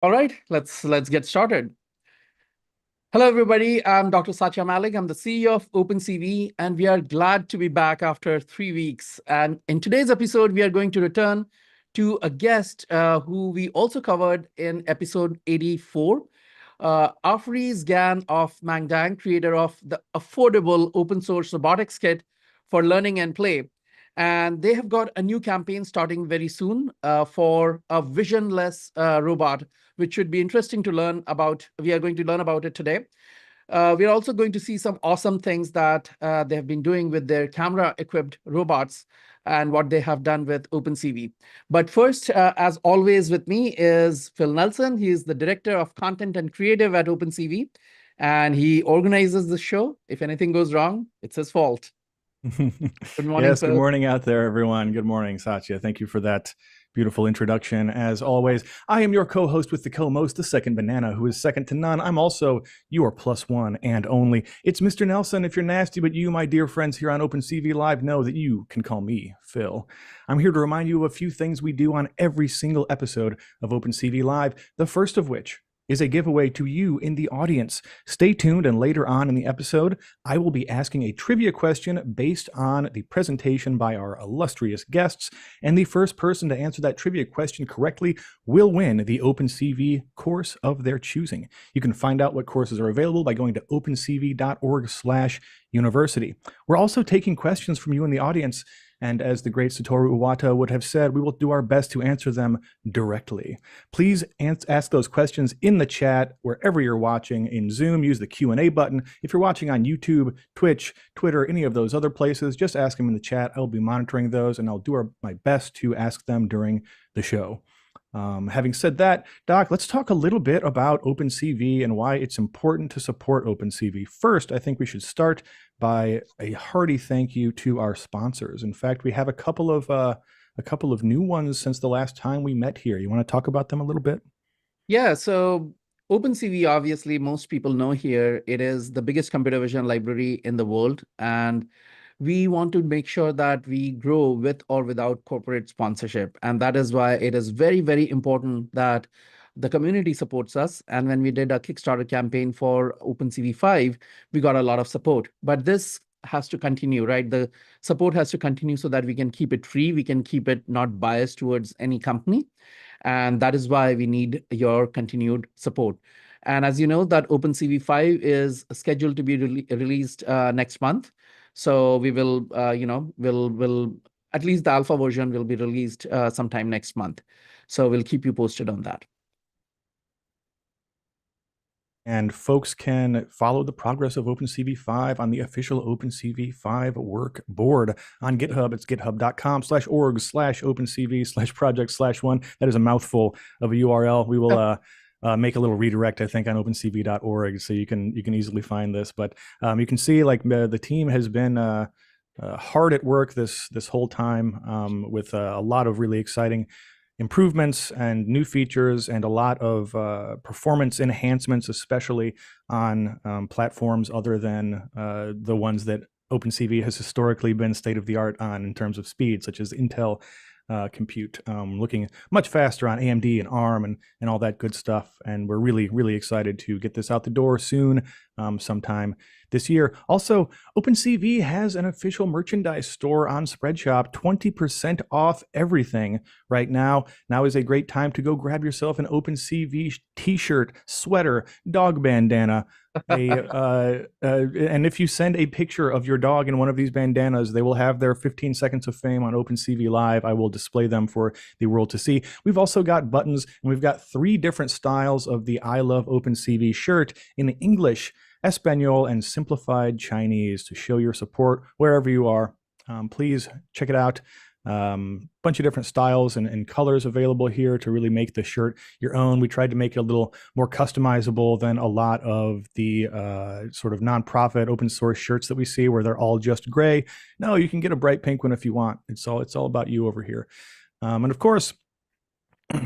All right, let's get started. Hello, everybody. I'm Dr. Satya Malik. I'm the CEO of OpenCV, and we are glad to be back after 3 weeks. And in today's episode, we are going to return to a guest who we also covered in episode 84. Afreez Gan of Mangdang, creator of the affordable open source robotics kit for learning and play. And they have got a new campaign starting very soon for a visionless robot, which should be interesting to learn about. We are going to learn about it today. We're also going to see some awesome things that they have been doing with their camera-equipped robots and what they have done with OpenCV. But first, as always with me is Phil Nelson. He is the Director of Content and Creative at OpenCV, and he organizes the show. If anything goes wrong, it's his fault. Good morning, Yes, good Phil. morning out there, everyone. Good morning, Satya. Thank you for that beautiful introduction. As always, I am your co-host with the co-most, the second banana, who is second to none. I'm also your plus one and only. It's Mr. Nelson. If you're nasty, but you, my dear friends here on OpenCV Live, know that you can call me Phil. I'm here to remind you of a few things we do on every single episode of OpenCV Live, the first of which is a giveaway to you in the audience. Stay tuned, and later on in the episode, I will be asking a trivia question based on the presentation by our illustrious guests, and the first person to answer that trivia question correctly will win the OpenCV course of their choosing. You can find out what courses are available by going to opencv.org/university. We're also taking questions from you in the audience, and as the great Satoru Iwata would have said, we will do our best to answer them directly. Please ask those questions in the chat wherever you're watching. In Zoom, use the Q&A button. If you're watching on YouTube, Twitch, Twitter, any of those other places, just ask them in the chat. I'll be monitoring those, and I'll do my best to ask them during the show. Having said that, Doc, let's talk a little bit about OpenCV and why it's important to support OpenCV. First, I think we should start by a hearty thank you to our sponsors. In fact, we have a couple of new ones since the last time we met here. You want to talk about them a little bit? Yeah, so OpenCV, obviously, most people know here, it is the biggest computer vision library in the world. And we want to make sure that we grow with or without corporate sponsorship. And that is why it is very, very important that the community supports us. And when we did a Kickstarter campaign for OpenCV 5, we got a lot of support. But this has to continue, right? The support has to continue so that we can keep it free. We can keep it not biased towards any company. And that is why we need your continued support. And as you know, that OpenCV 5 is scheduled to be released next month. So we will, will at least the alpha version will be released sometime next month. So we'll keep you posted on that. And folks can follow the progress of OpenCV 5 on the official OpenCV 5 work board on GitHub. It's github.com/org/opencv/project/1. That is a mouthful of a URL. We will make a little redirect, I think, on opencv.org, so you can easily find this. But you can see, like, the team has been hard at work this whole time with a lot of really exciting improvements and new features and a lot of performance enhancements, especially on platforms other than the ones that OpenCV has historically been state of the art on in terms of speed, such as Intel compute, looking much faster on AMD and ARM and all that good stuff. And we're really, really excited to get this out the door soon, sometime this year. Also, OpenCV has an official merchandise store on Spreadshop, 20% off everything right now. Now is a great time to go grab yourself an OpenCV t-shirt, sweater, dog bandana, and if you send a picture of your dog in one of these bandanas, they will have their 15 seconds of fame on OpenCV Live. I will display them for the world to see. We've also got buttons, and we've got 3 different styles of the I Love OpenCV shirt in English, Espanol, and simplified Chinese to show your support wherever you are. Please check it out. Bunch of different styles and colors available here to really make the shirt your own. We tried to make it a little more customizable than a lot of the sort of nonprofit open source shirts that we see where they're all just gray. No, you can get a bright pink one if you want. It's all about you over here. And of course,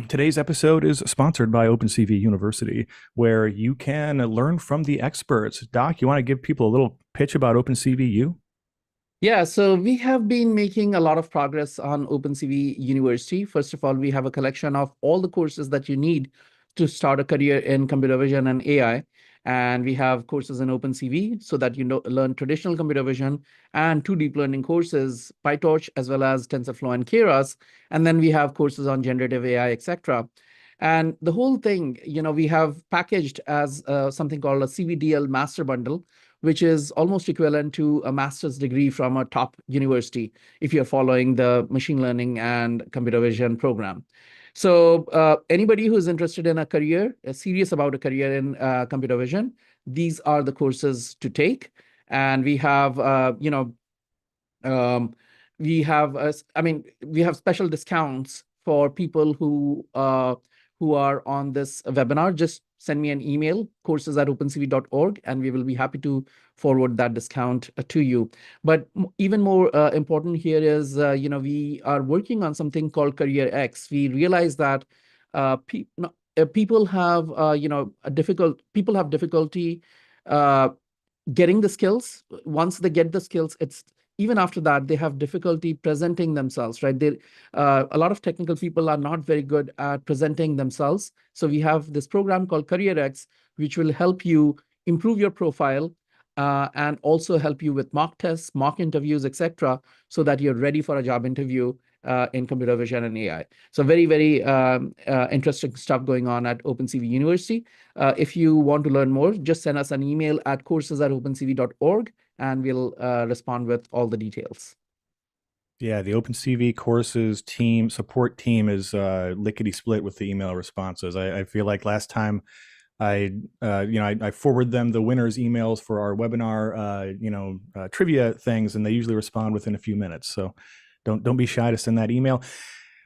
today's episode is sponsored by OpenCV University, where you can learn from the experts. Doc, you want to give people a little pitch about OpenCVU? Yeah, so we have been making a lot of progress on OpenCV University. First of all, we have a collection of all the courses that you need to start a career in computer vision and AI. And we have courses in OpenCV so that you learn traditional computer vision and two deep learning courses, PyTorch as well as TensorFlow and Keras. And then we have courses on generative AI, etc. And the whole thing, we have packaged as something called a CVDL master bundle, which is almost equivalent to a master's degree from a top university if you're following the machine learning and computer vision program. So anybody who's interested in a career, serious about a career in computer vision, these are the courses to take. And we have, we have special discounts for people who are on this webinar. Just send me an email, courses@opencv.org, and we will be happy to forward that discount to you. But even more important here is, we are working on something called Career X. We realize that people have, people have difficulty getting the skills. Once they get the skills, it's even after that, they have difficulty presenting themselves, right? A lot of technical people are not very good at presenting themselves. So we have this program called Career X, which will help you improve your profile and also help you with mock tests, mock interviews, etc., so that you're ready for a job interview in computer vision and AI. So very, very interesting stuff going on at OpenCV University. If you want to learn more, just send us an email at courses@opencv.org, and we'll respond with all the details. Yeah, the OpenCV courses team support team is lickety split with the email responses. I feel like last time I forward them the winners' emails for our webinar, trivia things, and they usually respond within a few minutes. So don't be shy to send that email.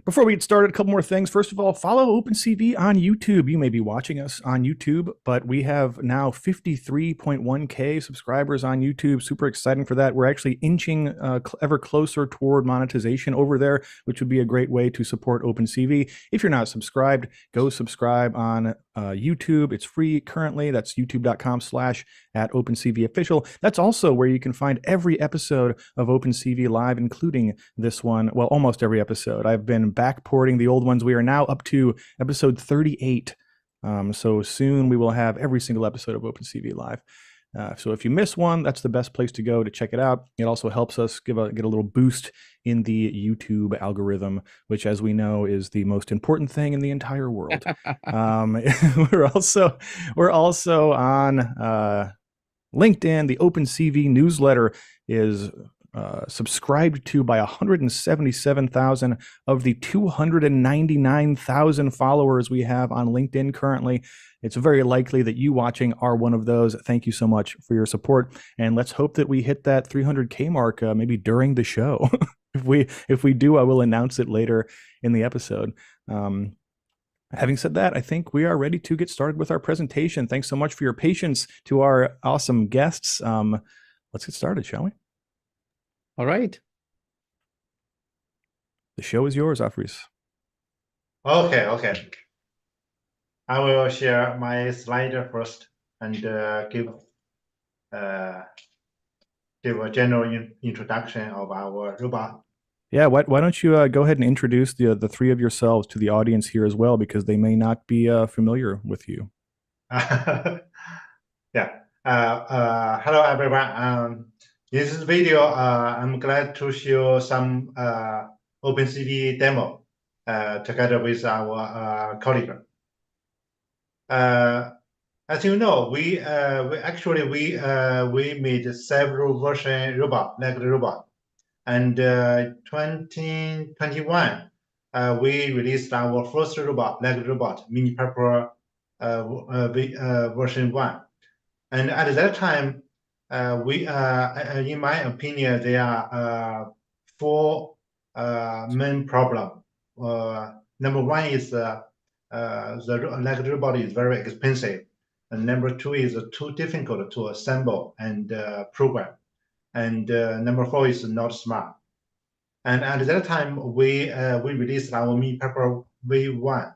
Before we get started, a couple more things. First of all, follow OpenCV on YouTube. You may be watching us on YouTube, but we have now 53.1K subscribers on YouTube. Super exciting for that. We're actually inching ever closer toward monetization over there, which would be a great way to support OpenCV. If you're not subscribed, go subscribe on YouTube. It's free currently. That's youtube.com/@OpenCVOfficial. That's also where you can find every episode of OpenCV Live, including this one. Well, almost every episode. I've been backporting the old ones. We are now up to episode 38. So soon we will have every single episode of OpenCV Live. So if you miss one, that's the best place to go to check it out. It also helps us get a little boost in the YouTube algorithm, which, as we know, is the most important thing in the entire world. We're also on LinkedIn. The OpenCV newsletter is subscribed to by 177,000 of the 299,000 followers we have on LinkedIn currently. It's very likely that you watching are one of those. Thank you so much for your support, and let's hope that we hit that 300K mark maybe during the show. If we do, I will announce it later in the episode. Having said that, I think we are ready to get started with our presentation. Thanks so much for your patience to our awesome guests. Let's get started, shall we? All right. The show is yours, Afris. Okay. I will share my slide first and give a general introduction of our robot. Yeah, why don't you go ahead and introduce the three of yourselves to the audience here as well, because they may not be familiar with you. Yeah. Hello, everyone. In this video, I'm glad to show some OpenCV demo together with our colleague. As you know, we made several version robot, like the robot, and 2021 we released our first robot, like the robot, Mini Pupper version 1, and at that time, in my opinion, there are four main problems. Number one is the robot is very expensive, and number two is too difficult to assemble and program, and number four is not smart. And at that time, we released our Mini Pupper V1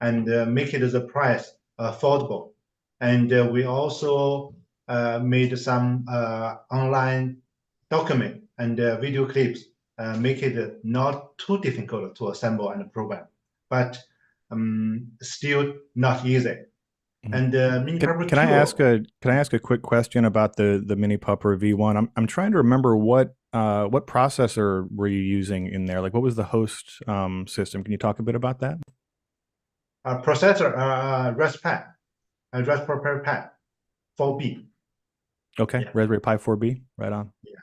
and make it the price affordable, and we also made some online document and video clips, make it not too difficult to assemble and program. But still not easy. And Mini Pupper Can I 2. ask a quick question about the Mini Pupper V1? I'm trying to remember what processor were you using in there? Like, what was the host system? Can you talk a bit about that? Processor Raspberry Pi 4B. Okay, Yeah. Raspberry Pi 4B, right on. Yeah.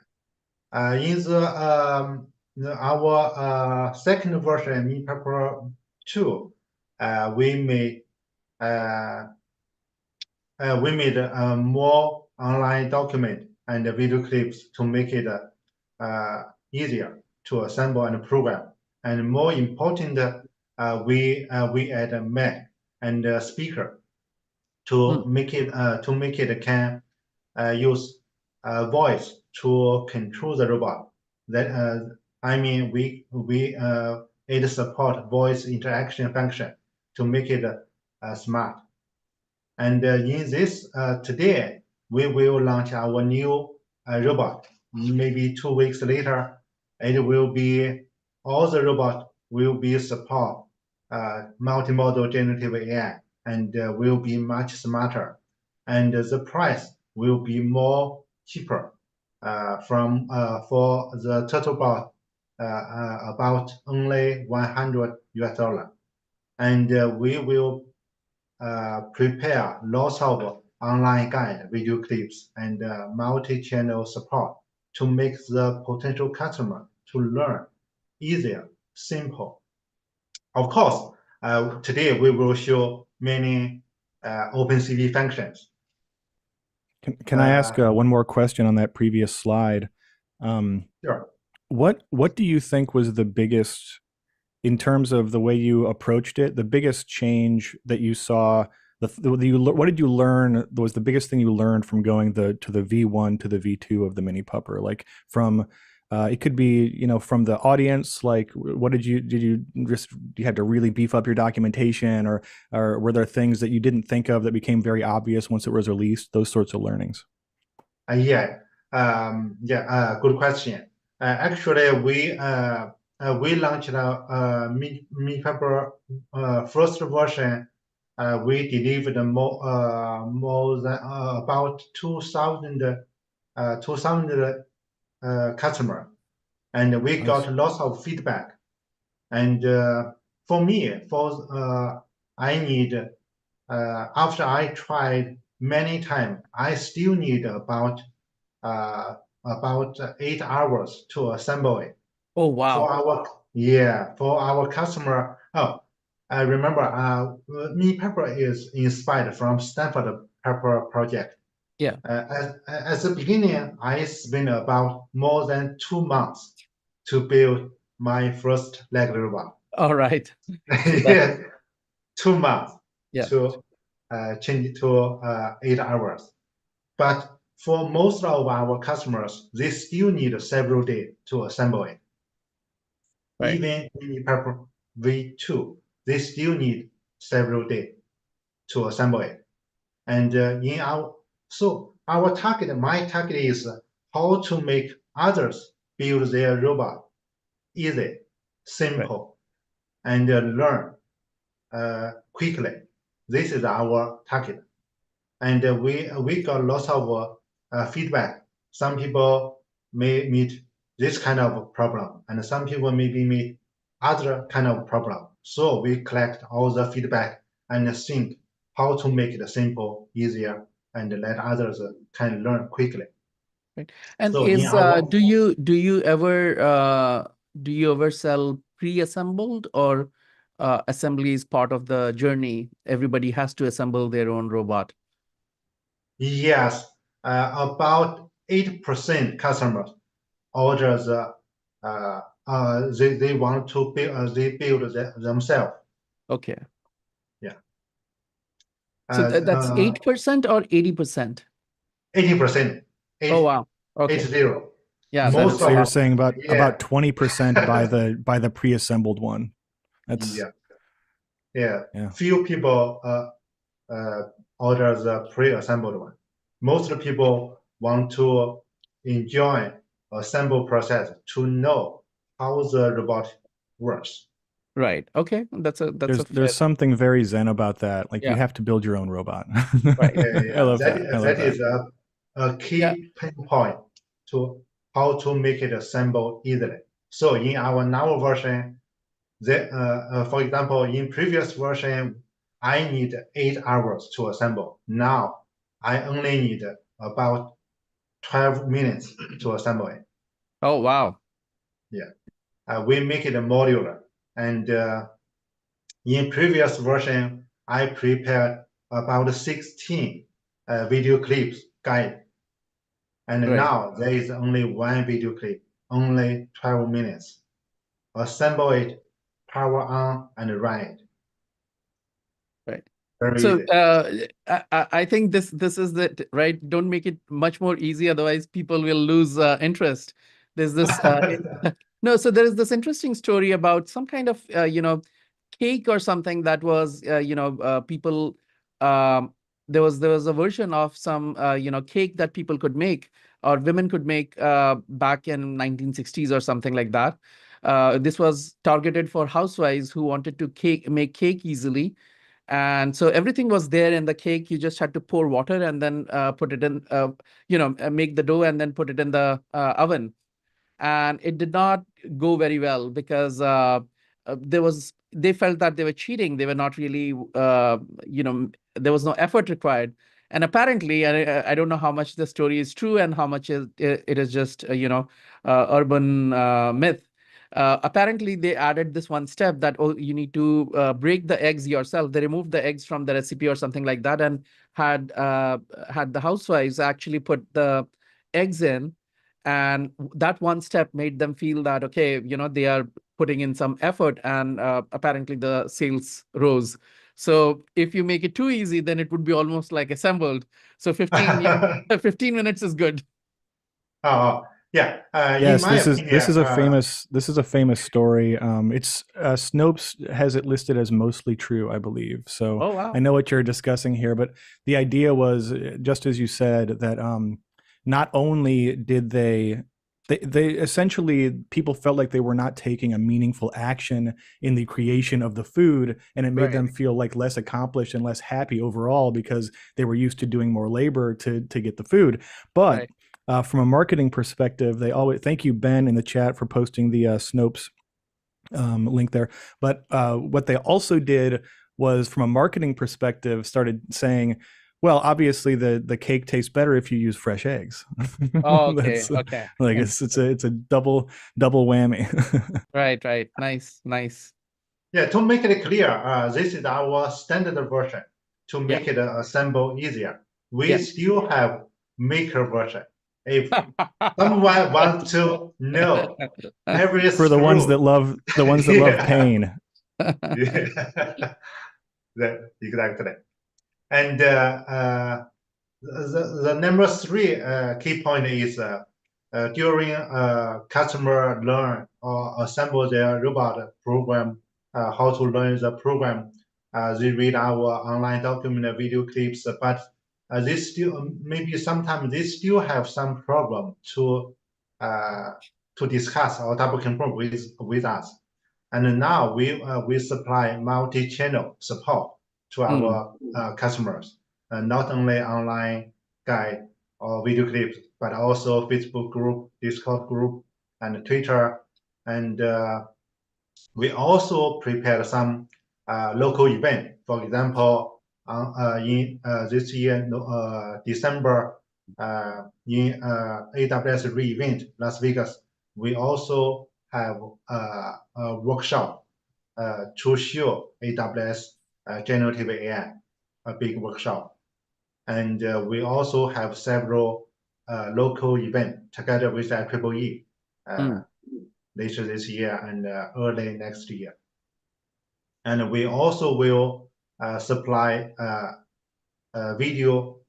In our second version, Mini Pupper 2, we made more online document and video clips to make it easier to assemble and program. And more important, we add a mic and a speaker to make it can use voice to control the robot. That I mean, it support voice interaction function to make it smart. And in this today, we will launch our new robot. Maybe 2 weeks later, it will be all the robot will be support multimodal generative AI and will be much smarter, and the price will be more cheaper from for the TurtleBot about only $100, and we will prepare lots of online guide, video clips, and multi-channel support to make the potential customer to learn easier, simple. Of course, today we will show many OpenCV functions. Can I ask one more question on that previous slide? Sure. What do you think was the biggest, in terms of the way you approached it, the biggest change that you saw? What did you learn was the biggest thing you learned from going to the V1 to the V2 of the Mini Pupper? Like from it could be, you know, from the audience, like what did you you had to really beef up your documentation, or were there things that you didn't think of that became very obvious once it was released? Those sorts of learnings. Good question. Actually, we launched Mini Pupper first version. We delivered more than about 2,000 customer, and we Nice. got lots of feedback. And for me, I need after I tried many times, I still need about 8 hours to assemble it. Oh, wow. For our customer. Oh, I remember Mini Pupper is inspired from Stanford Pepper project. Yeah. At the beginning, I spent about more than 2 months to build my first Lego robot. All right. Yes, 2 months Yeah. to change it to 8 hours. But for most of our customers, they still need several days to assemble it. Right. Even Mini Pupper V2, they still need several days to assemble it. And my target is how to make others build their robot easy, simple, and learn quickly. This is our target. And we got lots of feedback. Some people may meet this kind of problem, and some people maybe meet other kind of problem. So we collect all the feedback and think how to make it simple, easier, and let others can learn quickly. Right. And So do you ever sell pre-assembled, or assembly is part of the journey? Everybody has to assemble their own robot. Yes, about 8% customers order they want to build they build themselves. Okay. Yeah. So that's 8% or 80%? 80%. Oh, wow. Okay. 80. Yeah. Most So of you're us, saying about yeah. 20% by the pre-assembled one. That's Yeah. Yeah. Few people order the pre-assembled one. Most people want to enjoy assembly process to know how the robot works. Right. Okay. That's a fair. There's something very zen about that. Like you Yeah. have to build your own robot. Right. I love that. I love That that. is a Yeah. key pinpoint to how to make it assemble easily. So in our now version, for example, in previous version, I need 8 hours to assemble. Now I only need about 12 minutes to assemble it. Oh, wow. Yeah, we make it modular, and in previous version, I prepared about 16 video clips guide, and Right. now there is only one video clip, only 12 minutes. Assemble it, power on, and run it. Right. Very So easy. I think this is the right. Don't make it much more easy, otherwise people will lose interest. There's this no. So there is this interesting story about some kind of cake or something that was people there was a version of some cake that people could make or women could make back in 1960s or something like that. This was targeted for housewives who wanted to make cake easily, and so everything was there in the cake. You just had to pour water and then put it in, make the dough and then put it in the oven. And it did not go very well because they felt that they were cheating. They were not really, there was no effort required. And apparently, I don't know how much the story is true and how much it is just, urban myth. Apparently, they added this one step that, oh, you need to break the eggs yourself. They removed the eggs from the recipe or something like that, and had the housewives actually put the eggs in, and that one step made them feel that, okay, they are putting in some effort, and apparently the sales rose. So if you make it too easy, then it would be almost like assembled. So 15 minutes is good. Oh, yeah. In Yes, my this is opinion, a famous story. It's Snopes has it listed as mostly true, I believe. So Oh, I wow. know what you're discussing here, but the idea was just as you said that not only did they essentially people felt like they were not taking a meaningful action in the creation of the food, and it made Right. them feel like less accomplished and less happy overall because they were used to doing more labor to get the food. But Right. from a marketing perspective, they always thank you, Ben, in the chat for posting the Snopes link there. But what they also did was, from a marketing perspective, started saying, well, obviously the cake tastes better if you use fresh eggs. Oh, okay. That's Okay. like Yeah. it's a double whammy. Right. Right. Nice. Nice. yeah, to make it clear, this is our standard version. To Yeah. make it assemble easier, we Yeah. still have maker version. If someone wants to know every For the ones that screw, love yeah, pain. yeah. Exactly. And the number three key point is during customer learn or assemble their robot program, how to learn the program. They read our online document video clips, but they still maybe sometimes they still have some problem uh, to discuss or double confirm with us. And now we supply multi-channel support to Mm, our customers, not only online guide or video clips, but also Facebook group, Discord group, and Twitter. And we also prepared some local event. For example, in this year, December, in AWS re:Invent Las Vegas, we also have a workshop to show AWS generative AI, a big workshop. And we also have several local events together with IEEE mm, later this year and early next year. And we also will supply video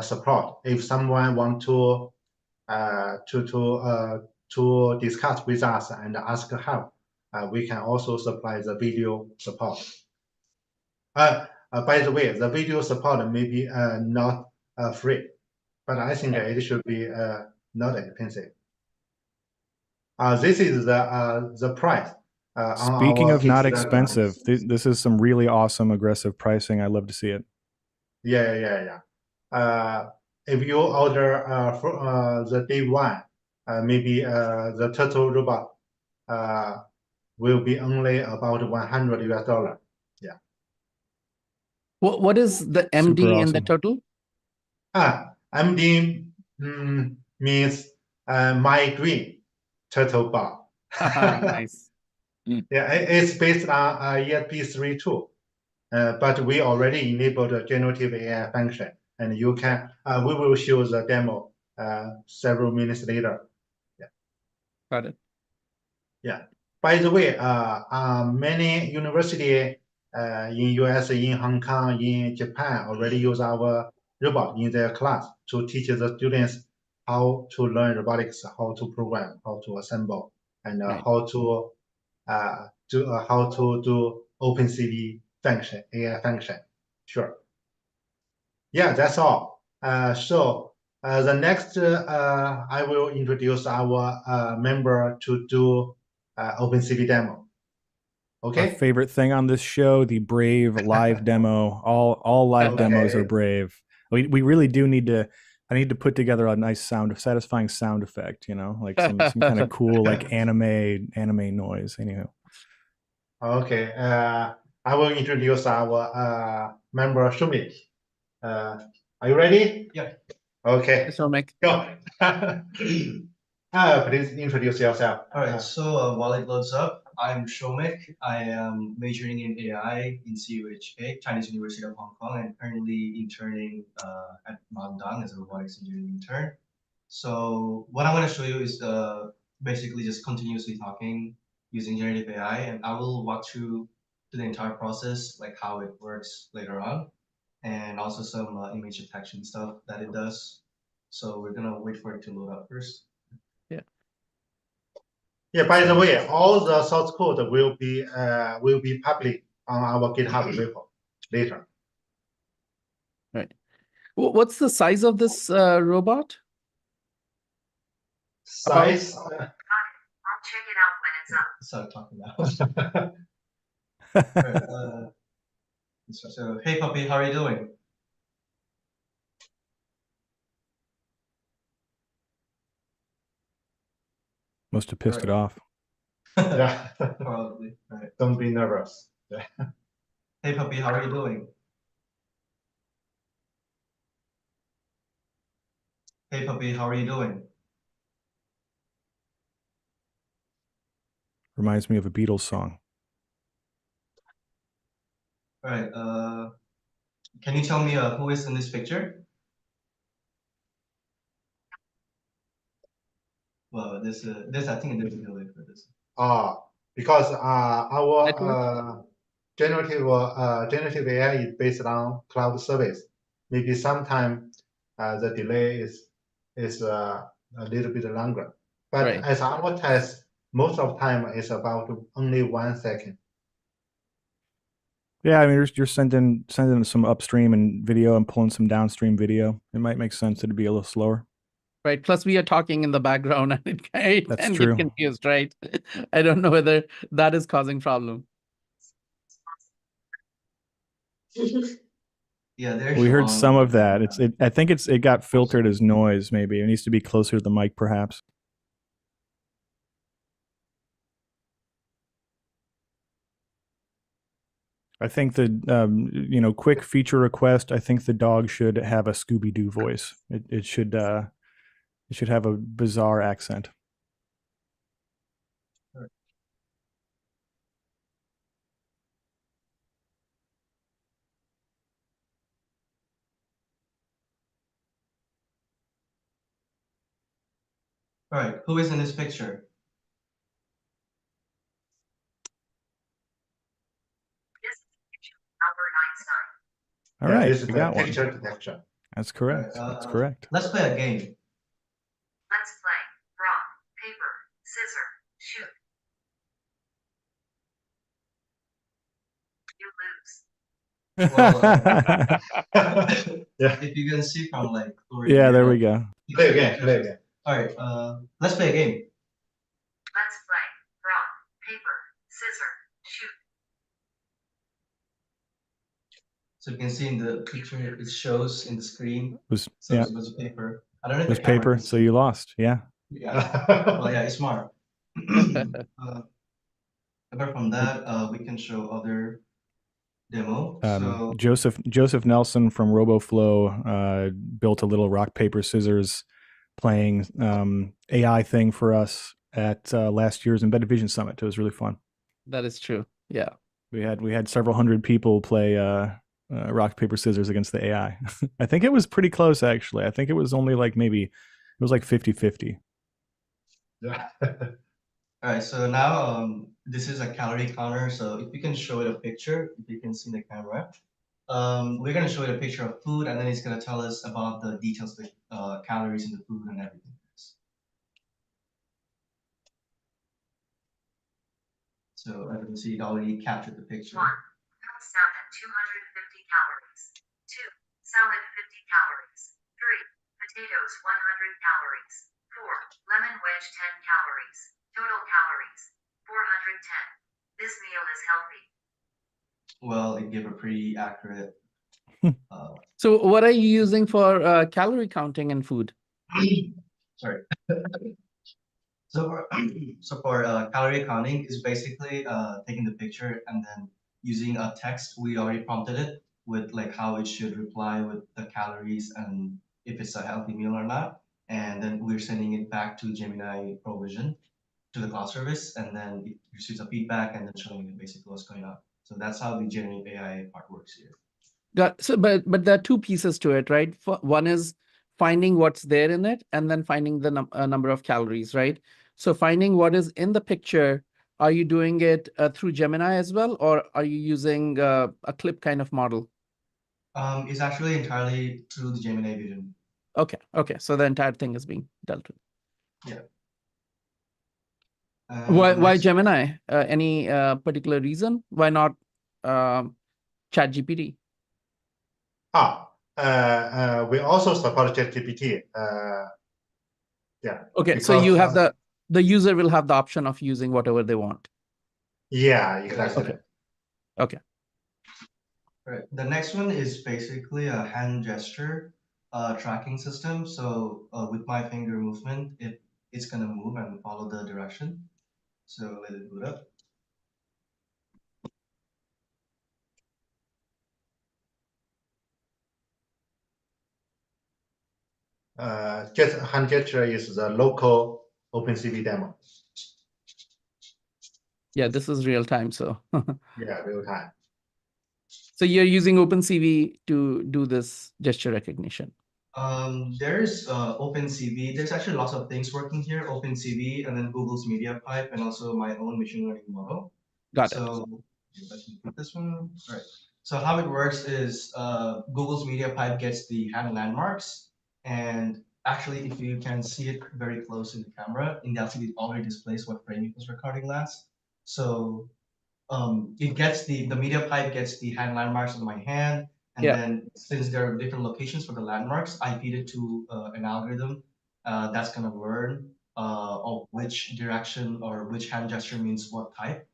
support if someone want to discuss with us and ask help. We can also supply the video support. By the way, the video support may be not free, but I think right. it should be not expensive. This is the price. on Speaking our of not fixed expensive, price. this is some really awesome aggressive pricing. I love to see it. Yeah. If you order for the day one, maybe the total robot will be only about $100. Yeah. What is the Super MD in the awesome. total? MD means my dream turtle bar. Nice. Yeah, it's based on ESP3 tool, but we already enabled the generative AI function, and you can. We will show the demo several minutes later. Yeah. Got it. Yeah. By the way, many university in US, in Hong Kong, in Japan already use our robot in their class to teach the students how to learn robotics, how to program, how to assemble, and Right. how to do OpenCV function, AI function. Sure. Yeah, that's all. So the next, I will introduce our member to do OpenCV demo. Our Okay. favorite thing on this show, the Brave live demo. All live demos are Brave. We really do need to. I need to put together a nice satisfying sound effect. You know, like some kind of cool like anime noise. Anyhow. Okay. I will introduce our member Shumik. Are you ready? Yeah. Okay. So, Mike. Go. Please introduce yourself. All right. So while it loads up, I'm Shomek. I am majoring in AI in CUHK, Chinese University of Hong Kong, and currently interning at Dang as a robotics engineering intern. So what I'm going to show you is basically just continuously talking using generative AI, and I will walk through the entire process, like how it works later on, and also some image detection stuff that it does. So we're going to wait for it to load up first. Yeah, by the way, all the source code will be public on our GitHub repo later. Right. What's the size of this robot? Size. I'll check it out when it's up. Start talking now. Right, so, hey puppy, how are you doing? Must have pissed it off. Yeah. Probably. Right. Don't be nervous. Yeah. Hey puppy, how are you doing? Hey puppy, how are you doing? Reminds me of a Beatles song. All right. Can you tell me who is in this picture? Well, this I think there's a delay for this. Because our Network? generative AI is based on cloud service. Maybe sometime the delay is a little bit longer. But Right. as our test, most of the time is about only 1 second. Yeah, I mean, you're sending some upstream and video and pulling some downstream video. It might make sense that it'd be a little slower. Right. Plus, we are talking in the background, and it That's can true. get confused, right? I don't know whether that is causing problem. Yeah, there's. We heard some of that. I think it got filtered as noise. Maybe it needs to be closer to the mic, perhaps. I think the quick feature request. I think the dog should have a Scooby-Doo voice. It should have a bizarre accent. All right, who is in this picture? Albert Einstein. All right, This is we the got one. texture detection. That's correct. Right, That's correct. Let's play a game. Let's play rock, paper, scissors, shoot. You lose. Yeah. If you can see from like. Yeah, there we go. Play again. All right, let's play a game. Let's play rock, paper, So you can see in the picture, it shows in the screen. So Yeah, it was a paper. I don't know it if was the camera paper. can So see. you lost. Yeah. Yeah. Well, yeah, it's smart. Apart from that, we can show other demo. So Joseph Nelson from RoboFlow built a little rock paper scissors playing AI thing for us at last year's Embedded Vision Summit. It was really fun. That is true. Yeah. We had several hundred people play rock paper scissors against the AI. I think it was pretty close actually. I think it was only like maybe it was like 50-50. Yeah. all right, so now this is a calorie counter. So if you can show it a picture, if you can see the camera, we're gonna show it a picture of food, and then it's gonna tell us about the details, the calories in the food and everything. So as you can see, it already captured the picture. 1. Grilled salmon 250 calories. 2. Salad 50 calories. 3. Potatoes 100 calories. 4. Lemon wedge 10 calories. Total calories 410. This meal is healthy. Well, it gave a pretty accurate. So what are you using for calorie counting in food? Sorry. So for calorie counting is basically taking the picture and then using a text. We already prompted it with like how it should reply with the calories and if it's a healthy meal or not. And then we're sending it back to Gemini Pro Vision to the cloud service, and then it receives a feedback and then showing it basically what's going on. So that's how the generative AI part works here. But there are two pieces to it, right? One is finding what's there in it, and then finding the number of calories, right? So finding what is in the picture, are you doing it through Gemini as well, or are you using a clip kind of model? It's actually entirely through the Gemini Vision. Okay. So the entire thing is being dealt with. Yeah. Why Gemini? Any particular reason? Why not ChatGPT? We also support ChatGPT. Yeah. Okay, so you have the user will have the option of using whatever they want. Yeah, exactly. Okay. Right. The next one is basically a hand gesture tracking system. So with my finger movement, it's gonna move and follow the direction. So let it boot up. Just hand gesture is the local OpenCV demo. Yeah, this is real time. So Yeah, real time. so you're using OpenCV to do this gesture recognition. There's OpenCV. There's actually lots of things working here. OpenCV and then Google's Media Pipe and also my own machine learning model. Got it. So if I can put this one, all right. So how it works is Google's Media Pipe gets the hand landmarks, and actually, if you can see it very close in the camera, in the LCD, it already displays what frame it was recording last. So it gets the media pipe gets the hand landmarks on my hand, and then since there are different locations for the landmarks, I feed it to an algorithm that's gonna learn of which direction or which hand gesture means what type,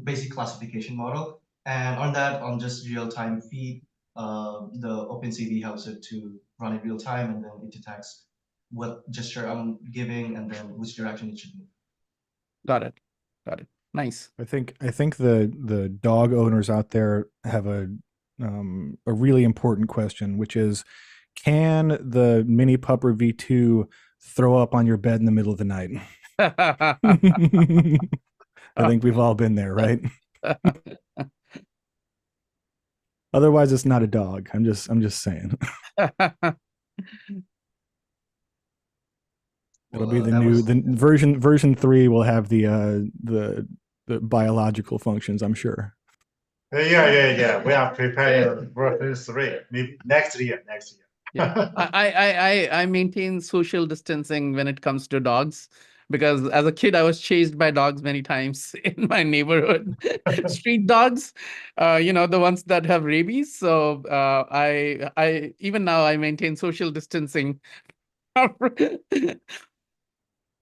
basic classification model. And on that, on just real-time feed, the OpenCV helps it to run it real time, and then it detects what gesture I'm giving and then which direction it should move. Got it. Nice. I think the dog owners out there have a really important question, which is, can the Mini Pupper V2 throw up on your bed in the middle of the night? I think we've all been there, right? Otherwise, it's not a dog. I'm just saying. It'll be the version 3 will have the biological functions, I'm sure. Yeah. We are preparing version 3, maybe next year. Yeah. I maintain social distancing when it comes to dogs, because as a kid I was chased by dogs many times in my neighborhood. Street dogs, the ones that have rabies. So I even now I maintain social distancing.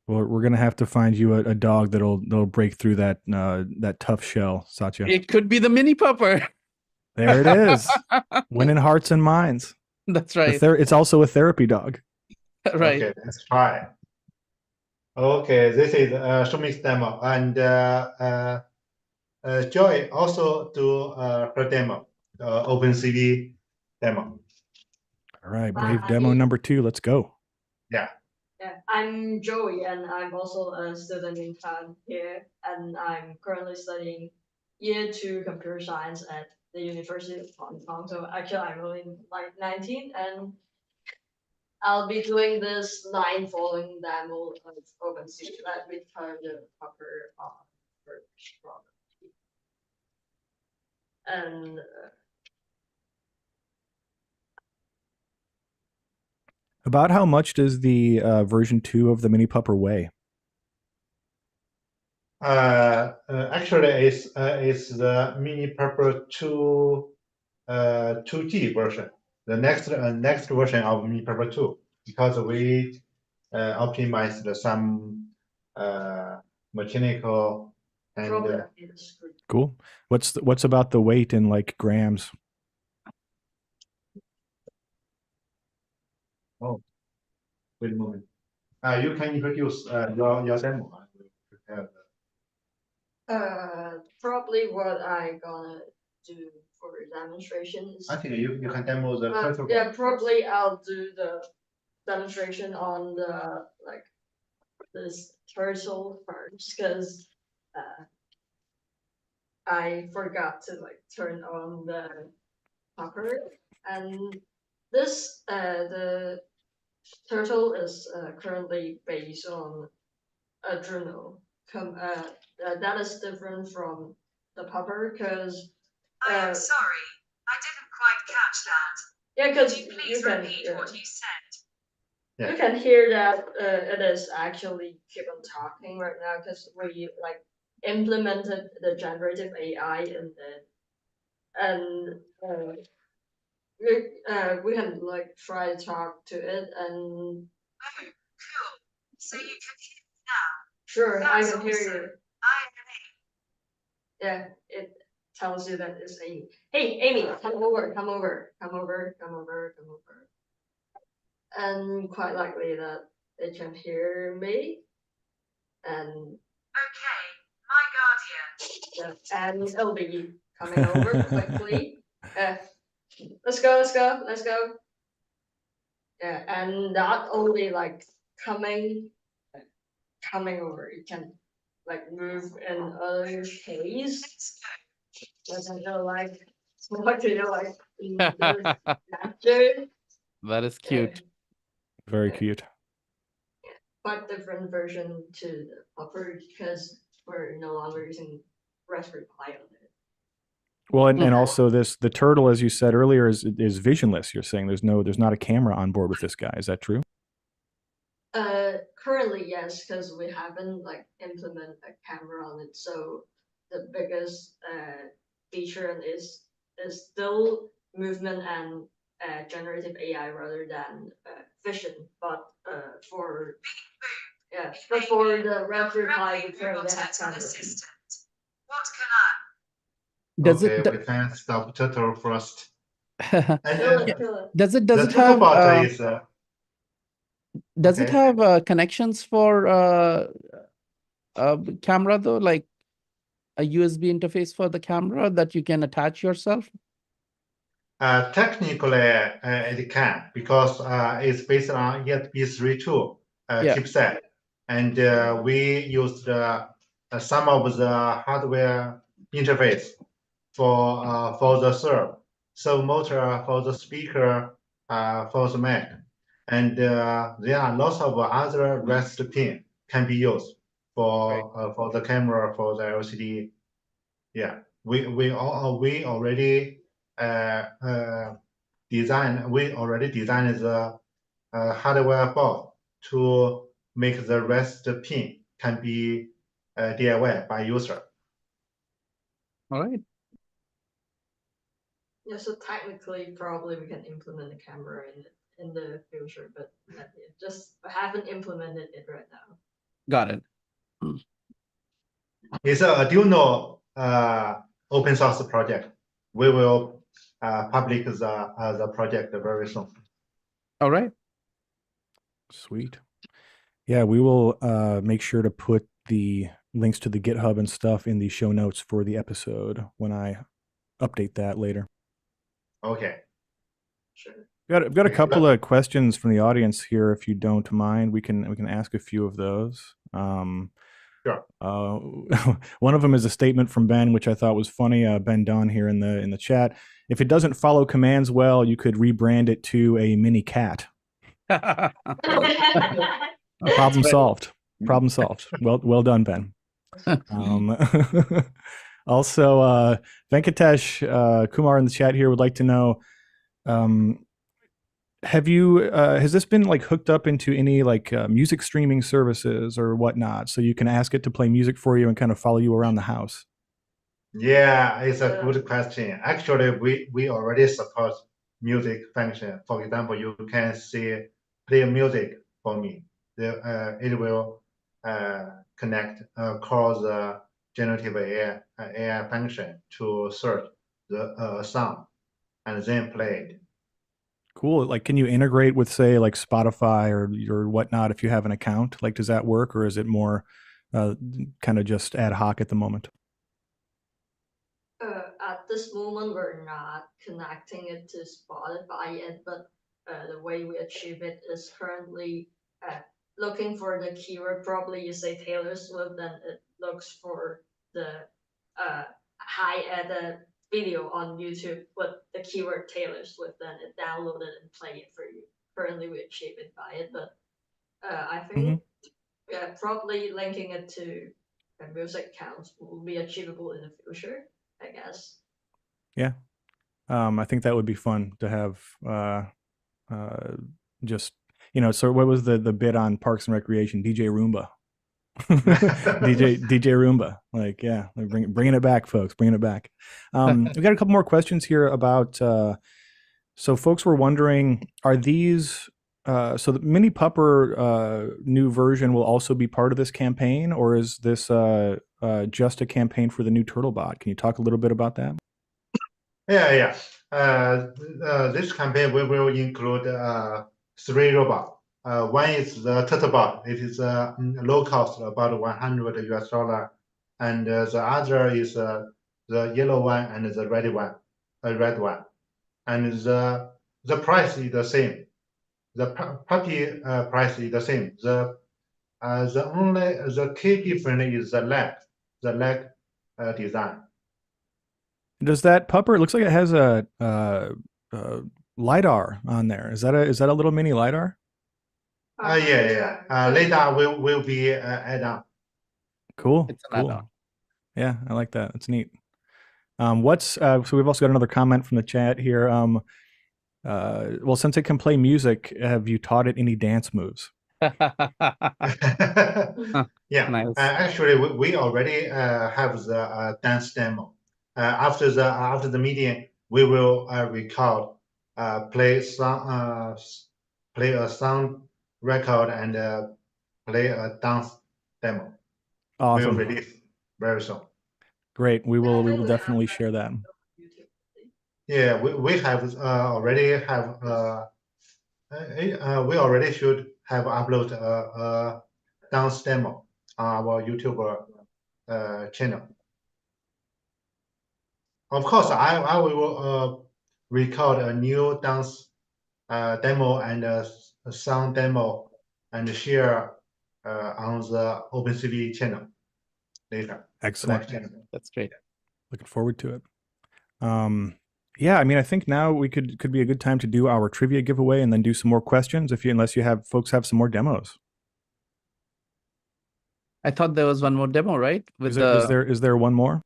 Well, we're gonna have to find you a dog that'll break through that tough shell, Satya. It could be the Mini Pupper. There it is. Winning hearts and minds. That's right. It's also a therapy dog. Right. Okay, let's try. Okay, this is Shumik's demo, and Joy also do her demo, OpenCV demo. All right, brave demo number 2. Let's go. Yeah. Yeah, I'm Joey, and I'm also a student in town here, and I'm currently studying year 2 computer science at the University of Hong Kong. So actually, I'm only like 19, and I'll be doing this line following demo of OpenCV. Let me turn the Pupper on first. And About how much does the version 2 of the Mini Pupper weigh? Actually, it's the Mini Pupper 2G version, the next version of Mini Pupper 2, because we optimized some mechanical and probably in the screen. Cool. What's about the weight in like grams? oh, wait a moment. You can introduce your demo. I will prepare Probably what I gonna do for demonstration is. I think you can demo the turtle. Yeah, probably I'll do the demonstration on the like this turtle first, because I forgot to like turn on the Pupper, and this the turtle is currently based on Adreno. That is different from the Pupper, because I am sorry, I didn't quite catch that. yeah, Could because you please repeat what you said? Yeah. you can hear that it is actually keep on talking right now, because we like implemented the generative AI in it, and we can like try to talk to it, and Oh, cool. So you can hear me now. sure, That's I can hear awesome. you. I am Amy. Yeah, it tells you that it's Amy. Hey, Amy, come over, come over, come over, come over, come over. And quite likely that it can hear me. And Okay, my guardian. and it'll be coming over quickly. Let's go, let's go, let's go. Yeah, and not only like coming over, it can like move in other pace. Let's go. Doesn't know like what do you like after. That is cute. Very cute. Quite different version to the Pupper, because we're no longer using Raspberry Pi on it. Well, and also the turtle, as you said earlier, is visionless. You're saying there's not a camera on board with this guy. Is that true? Currently, yes, because we haven't like implemented a camera on it. So the biggest feature is still movement and generative AI rather than vision. But for the Raspberry Pi, we currently have camera. What can I? Does Okay, it we can stop turtle first. Kill And it, kill it. does it the turtle have bot is does it okay. have connections for camera though, like a USB interface for the camera that you can attach yourself? Technically, it can, because it's based on ESP32 Yeah. chipset, and we used some of the hardware interface for the servo motor, for the speaker, for the Mac, and there are lots of other REST pin can be used for the camera, for the LCD. Yeah, we already designed the hardware board to make the REST pin can be DIY by user. All right. Yeah, so technically, probably we can implement a camera in the future, but just haven't implemented it right now. Got it. It's a Arduino open source project. We will public the project very soon. All right. Sweet. Yeah, we will make sure to put the links to the GitHub and stuff in the show notes for the episode when I update that later. Okay. Sure. I've got a Okay, couple of questions from the audience here, if you don't mind. We can ask a few of those. Sure. One of them is a statement from Ben, which I thought was funny. Ben Dunn here in the chat. If it doesn't follow commands well, you could rebrand it to a mini cat. Problem solved. Problem solved. Well done, Ben. Also, Venkatesh Kumar in the chat here would like to know, has this been like hooked up into any like music streaming services or whatnot, so you can ask it to play music for you and kind of follow you around the house? Yeah, it's a good question. Actually, we already support music function. For example, you can say play music for me. It will call the generative AI function to search the song and then play it. Cool. Like, can you integrate with, say, like Spotify or whatnot if you have an account? Like, does that work, or is it more kind of just ad hoc at the moment? At this moment, we're not connecting it to Spotify yet, but the way we achieve it is currently looking for the keyword. Probably you say Taylor Swift, then it looks for the high-end video on YouTube with the keyword Taylor Swift, then it downloaded and play it for you. Currently, we achieve it by it, but I think probably linking it to music accounts will be achievable in the future, I guess. Yeah. I think that would be fun to have just, so what was the bit on Parks and Recreation? DJ Roomba. DJ Roomba. Like, yeah, like bringing it back, folks, bringing it back. We got a couple more questions here about, so folks were wondering, are these, so the Mini Pupper new version will also be part of this campaign, or is this just a campaign for the new Turtlebot? Can you talk a little bit about that? Yeah. This campaign will include 3 robots. One is the Turtlebot. It is low cost, about $100, and the other is the yellow one and the red one, and the price is the same. The puppy price is the same. The key difference is the leg design. Does that pupper? It looks like it has a lidar on there. Is that a little mini lidar? Yeah. LiDAR will be add-on. Cool. It's an Cool. add-on. Yeah, I like that. That's neat. So we've also got another comment from the chat here. Well, since it can play music, have you taught it any dance moves? Yeah. Nice. Actually, we already have the dance demo. After the meeting, we will record, play a sound record and play a dance demo. Awesome. We'll release very soon. Great. We will definitely share that. Yeah, we have already have we already should have upload a dance demo on our YouTube channel. Of course, I will record a new dance demo and a sound demo and share on the OpenCV channel later. Excellent. That's great. Looking forward to it. Yeah, I mean, I think now we could be a good time to do our trivia giveaway and then do some more questions unless folks have some more demos. I thought there was one more demo, right? Is there one more?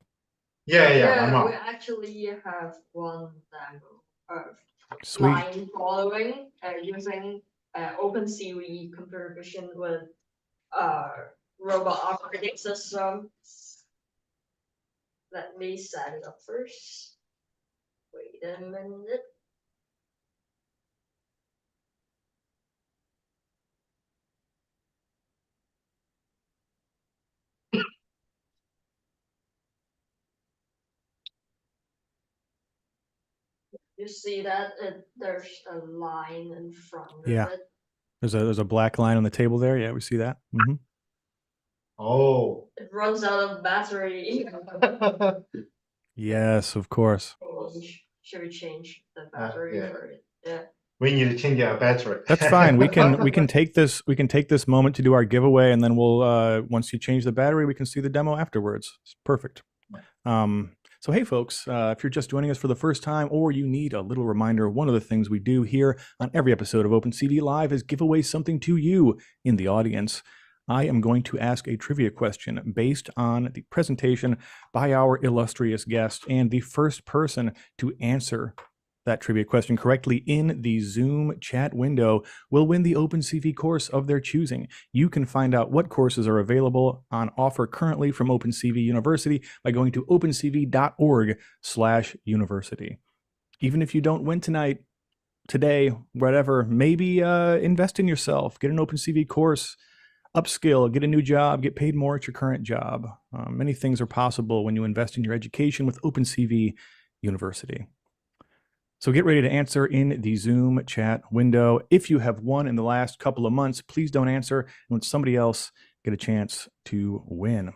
Yeah. We actually have one demo of Sweet. line following using OpenCV computer vision with robot operating system. Let me set it up first. Wait a minute. You see that there's a line in front Yeah. of it. There's a black line on the table there. Yeah, we see that. Mm-hmm. Oh. It runs out of battery. Yes, of course. Should we change the battery yeah. for it? Yeah. We need to change our battery. That's fine. We can take this moment to do our giveaway, and then we'll once you change the battery, we can see the demo afterwards. It's perfect. So hey folks, if you're just joining us for the first time or you need a little reminder, one of the things we do here on every episode of OpenCV Live is give away something to you in the audience. I am going to ask a trivia question based on the presentation by our illustrious guest, and the first person to answer that trivia question correctly in the Zoom chat window will win the OpenCV course of their choosing. You can find out what courses are available on offer currently from OpenCV University by going to opencv.org/university. Even if you don't win tonight, today, whatever, maybe invest in yourself, get an OpenCV course, upskill, get a new job, get paid more at your current job. Many things are possible when you invest in your education with OpenCV University. So get ready to answer in the Zoom chat window. If you have won in the last couple of months, please don't answer and let somebody else get a chance to win.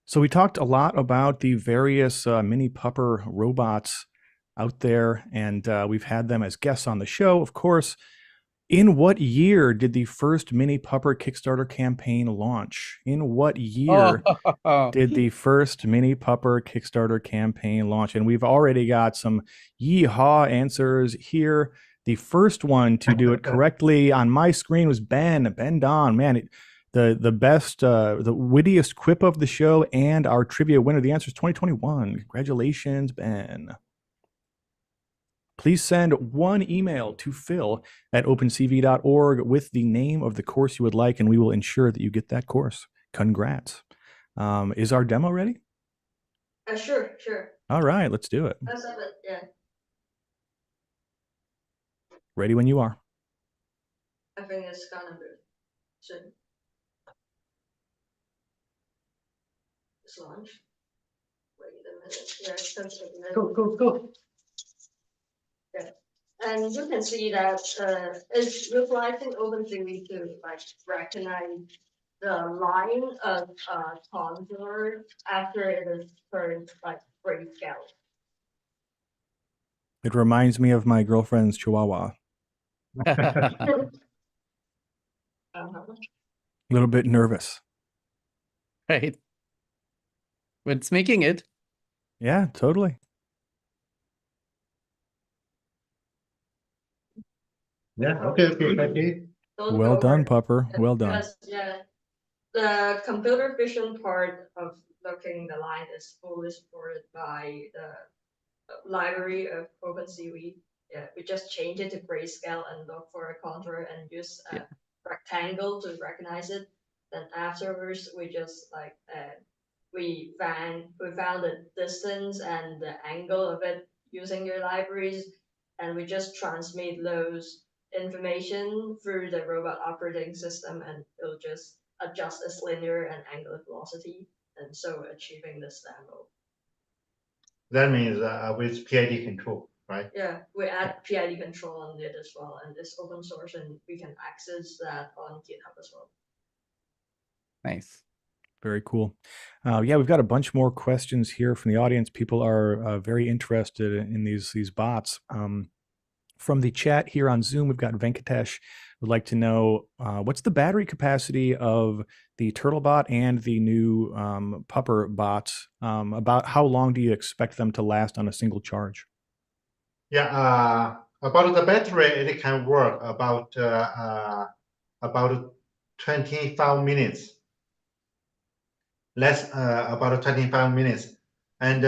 So we talked a lot about the various Mini Pupper robots out there, and we've had them as guests on the show, of course. In what year did the first Mini Pupper Kickstarter campaign launch? In what year did the first Mini Pupper Kickstarter campaign launch? And we've already got some yee-haw answers here. The first one to do it correctly on my screen was Ben Don. Man, the best, the wittiest quip of the show and our trivia winner. The answer is 2021. Congratulations, Ben. Please send one email to phil@opencv.org with the name of the course you would like, and we will ensure that you get that course. Congrats. Is our demo ready? Sure. All right, let's do it. Let's have it, yeah. Ready when you are. I think it's gonna be soon. It's launch. Wait a minute. Yeah, it's gonna take a minute. Go. Yeah. And you can see that it's utilizing OpenCV to like recognize the line of contour after it is turned like grayscale. It reminds me of my girlfriend's Chihuahua. Uh-huh. A little bit nervous. Right. But it's making it. Yeah, totally. Yeah. Okay. Don't Well go done, over it. Pupper. Well done. Because, yeah, the computer vision part of looking the line is fully supported by the library of OpenCV. Yeah, we just change it to grayscale and look for a contour and use a rectangle to recognize it. Then afterwards, we just like we found the distance and the angle of it using your libraries, and we just transmit those information through the robot operating system, and it'll just adjust its linear and angular velocity, and so achieving this demo. That means with PID control, right? Yeah, we add PID control on it as well, and it's open source, and we can access that on GitHub as well. Nice. Very cool. Yeah, we've got a bunch more questions here from the audience. People are very interested in these bots. From the chat here on Zoom, we've got Venkatesh would like to know what's the battery capacity of the Turtlebot and the new Pupper bots. About how long do you expect them to last on a single charge? Yeah. About the battery, it can work about 25 minutes. Less about 25 minutes. And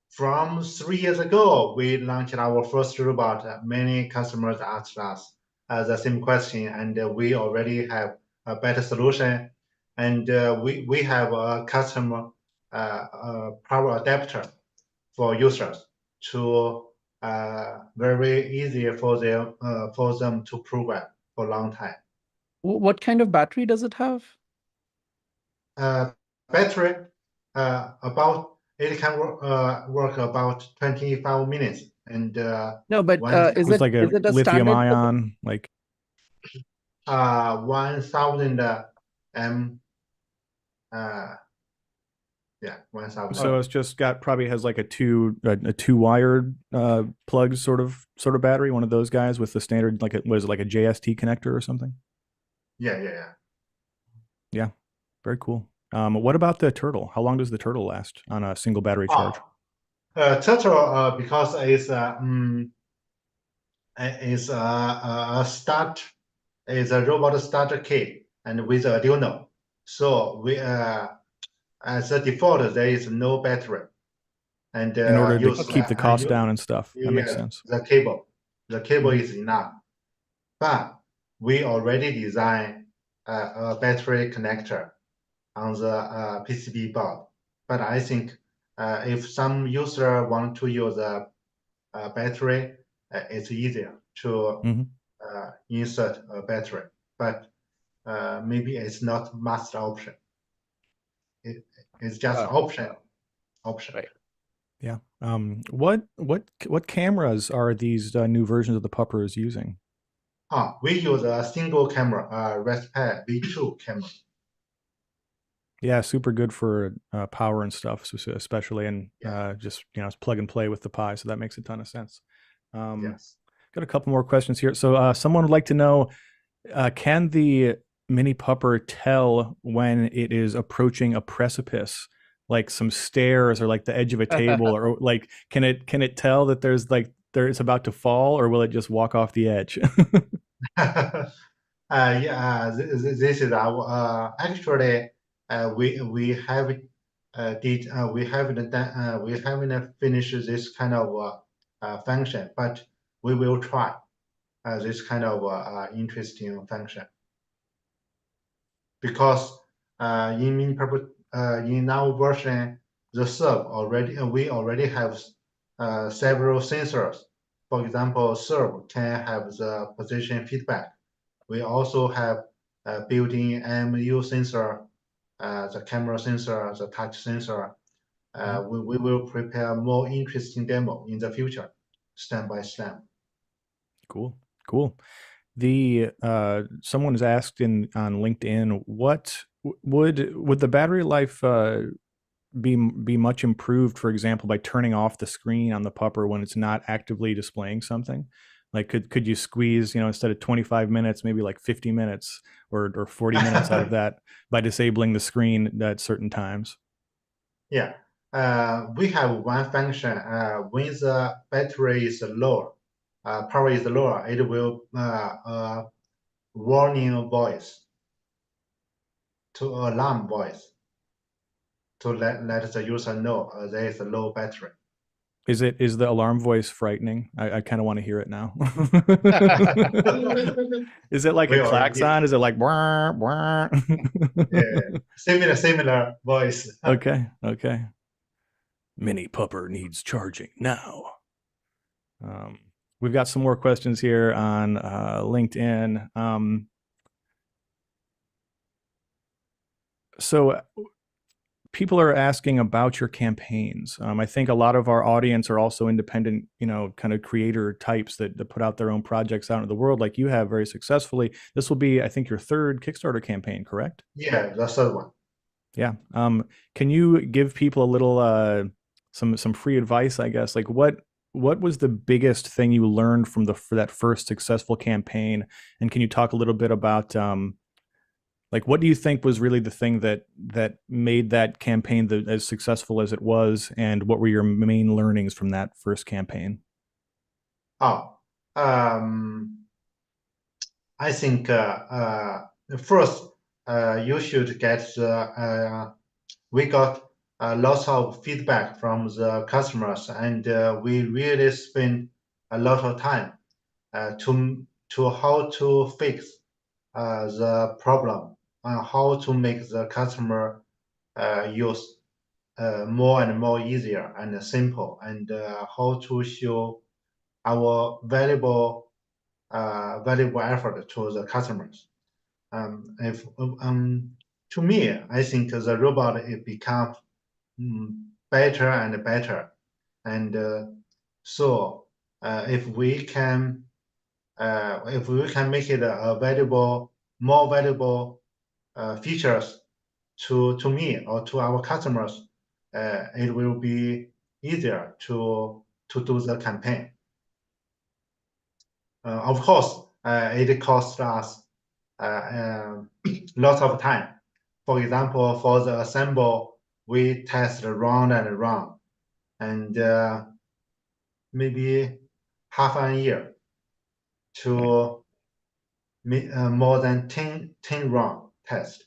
from 3 years ago, we launched our first robot. Many customers asked us the same question, and we already have a better solution. And we have a customer power adapter for users to very easy for them to program for a long time. What kind of battery does it have? Battery about it can work about 25 minutes, and No, but is It's like a it a lithium standard? ion, like 1000 m. Yeah, 1000. so it's just got probably has like a two wired plug sort of battery, one of those guys with the standard like was it like a JST connector or something? Yeah. Yeah, very cool. What about the turtle? How long does the turtle last on a single battery charge? Turtle because it's a start is a robot starter kit and with Arduino. So we as a default there is no battery, and In order to use keep the cost down and stuff. That makes sense. the cable. The cable Mhm. is enough, but we already designed a battery connector on the PCB board. But I think if some user want to use a battery, it's easier to Mhm. insert a battery. But maybe it's not master option. It's just option. Right. Yeah. What cameras are these new versions of the Puppers using? We use a single camera, Raspberry V2 camera. Yeah, super good for power and stuff, especially, and Yeah. just it's plug and play with the Pi, so that makes a ton of sense. Yes. Got a couple more questions here. So someone would like to know, can the Mini Pupper tell when it is approaching a precipice, like some stairs or like the edge of a table, or like can it tell that there's like it's about to fall, or will it just walk off the edge? This is our actually we have we haven't done we haven't finished this kind of function, but we will try this kind of interesting function because in Mini Pupper in our version the serve already we already have several sensors. For example, serve can have the position feedback. We also have built-in MU sensor, the camera sensor, the touch sensor. We will prepare more interesting demo in the future, step by step. Cool. The someone has asked on LinkedIn, what would the battery life be much improved, for example, by turning off the screen on the Pupper when it's not actively displaying something? Like could you squeeze, instead of 25 minutes, maybe like 50 minutes or 40 minutes out of that by disabling the screen at certain times? Yeah, we have one function. When the battery is lower, power is lower, it will warning voice to alarm voice to let the user know there is a low battery. Is the alarm voice frightening? I kind of want to hear it now. Is it like a klaxon? Is it like wah, wah? Yeah, similar voice. Okay. Mini Pupper needs charging now. We've got some more questions here on LinkedIn. So people are asking about your campaigns. I think a lot of our audience are also independent, kind of creator types that put out their own projects out into the world, like you have very successfully. This will be, I think, your third Kickstarter campaign, correct? Yeah, the third one. Yeah. Can you give people a little some free advice, I guess? Like what was the biggest thing you learned for that first successful campaign? And can you talk a little bit about like what do you think was really the thing that made that campaign as successful as it was, and what were your main learnings from that first campaign? I think first you should get we got lots of feedback from the customers, and we really spend a lot of time to how to fix the problem, how to make the customer use more and more easier and simple, and how to show our valuable effort to the customers. To me, I think the robot it becomes better and better. And so if we can make it a valuable, more valuable features to me or to our customers, it will be easier to do the campaign. Of course, it costs us lots of time. For example, for the assemble, we test round and round, and maybe half a year to more than 10 round test.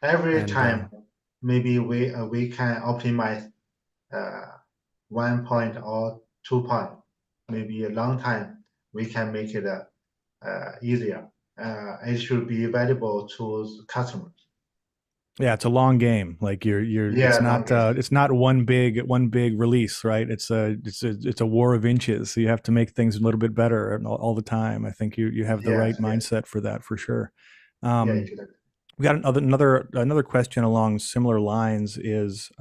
Every time, maybe we can optimize 1 point or 2 point. Maybe a long time we can make it easier. It should be valuable to customers. Yeah, it's a long game. Like it's not one big release, right? It's a war of inches. So you have to make things a little bit better all the time. I think you have the right mindset for that, for sure. We got another question along similar lines is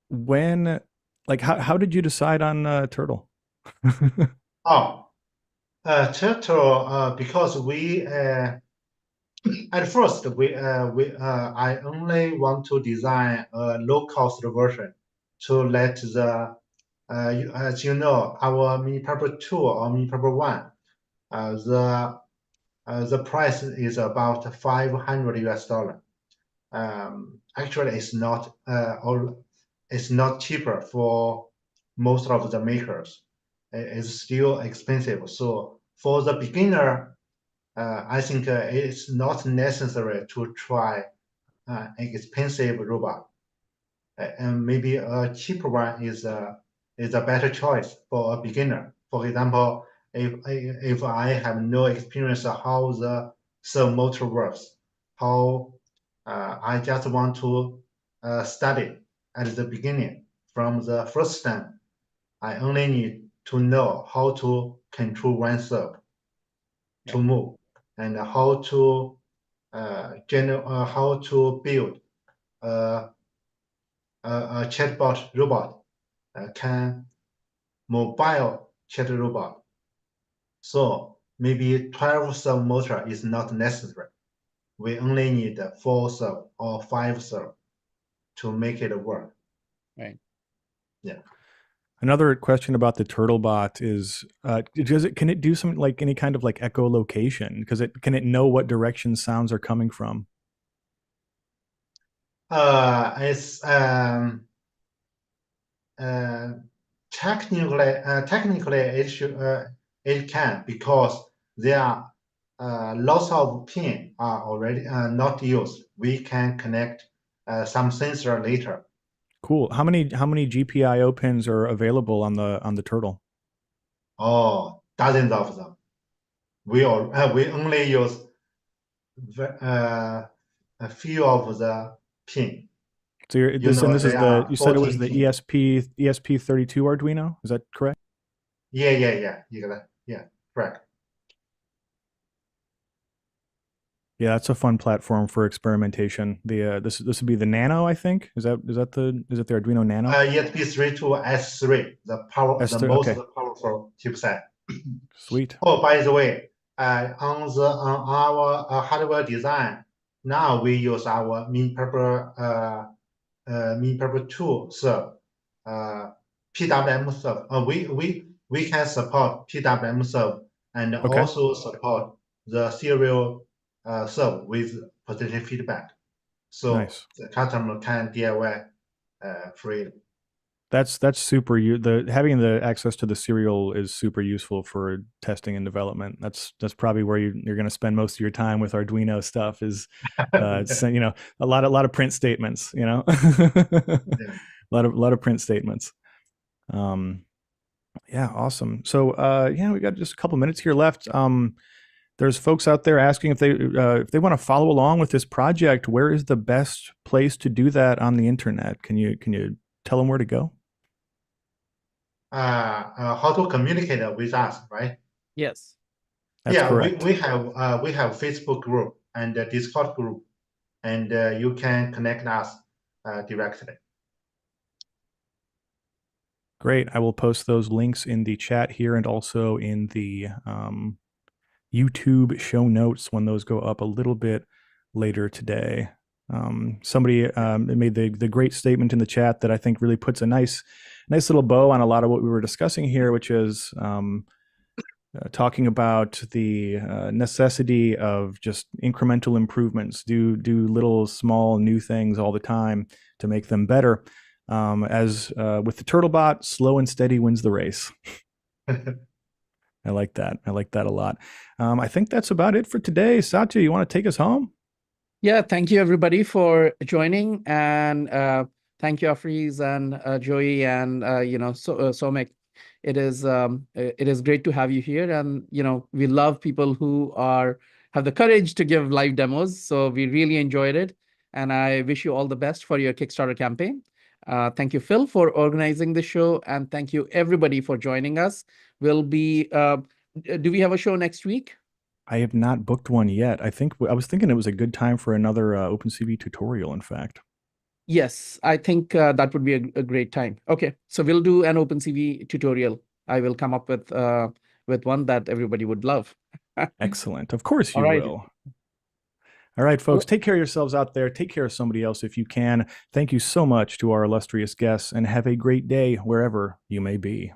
when, like, how did you decide on Turtle? Turtle, because we at first I only want to design a low-cost version to let the as you know, our Mini Pupper 2 or Mini Pupper 1, the price is about $500. Actually, it's not cheaper for most of the makers. It's still expensive. So for the beginner, I think it's not necessary to try an expensive robot. And maybe a cheaper one is a better choice for a beginner. For example, if I have no experience how the servo motor works, how I just want to study at the beginning from the first step, I only need to know how to control one servo to move and how to build a chatbot robot, mobile chat robot. So maybe 12 servo motor is not necessary. We only need 4 servo or 5 servo to make it work. Right. Yeah. Another question about the TurtleBot is, can it do something like any kind of like echolocation? Can it know what direction sounds are coming from? Technically it can, because there are lots of pins are already not used. We can connect some sensor later. Cool. How many GPIO pins are available on the Turtle? Oh, dozens of them. We only use a few of the pins. So you said it was the ESP32 Arduino. Is that correct? Yeah, correct. Yeah, that's a fun platform for experimentation. This would be the Nano, I think. Is it the Arduino Nano? ESP32 S3, the most powerful chipset. Sweet. Oh, by the way, on our hardware design, now we use our Mini Pupper 2 serve, PWM serve. We can support PWM serve and also support the serial serve with position feedback, so the customer can DIY freely. That's super. Having the access to the serial is super useful for testing and development. That's probably where you're going to spend most of your time with Arduino stuff. Is a lot of print statements. A lot of print statements. Yeah, awesome. So we got just a couple minutes here left. There's folks out there asking if they want to follow along with this project. Where is the best place to do that on the internet? Can you tell them where to go? How to communicate with us, right? Yes. That's correct. We have Facebook group and Discord group, and you can connect us directly. Great. I will post those links in the chat here and also in the YouTube show notes when those go up a little bit later today. Somebody made the great statement in the chat that I think really puts a nice little bow on a lot of what we were discussing here, which is talking about the necessity of just incremental improvements, do little small new things all the time to make them better. As with the Turtlebot, slow and steady wins the race. I like that. I like that a lot. I think that's about it for today. Satya, you want to take us home? Yeah, thank you everybody for joining, and thank you Afreez and Joey and Somek. It is great to have you here, and we love people who have the courage to give live demos. So we really enjoyed it, and I wish you all the best for your Kickstarter campaign. Thank you, Phil, for organizing the show, and thank you everybody for joining us. We'll be. Do we have a show next week? I have not booked one yet. I was thinking it was a good time for another OpenCV tutorial, in fact. Yes, I think that would be a great time. Okay, so we'll do an OpenCV tutorial. I will come up with one that everybody would love. Excellent. Of course you All right. will. All right, folks, take care of yourselves out there. Take care of somebody else if you can. Thank you so much to our illustrious guests, and have a great day wherever you may be.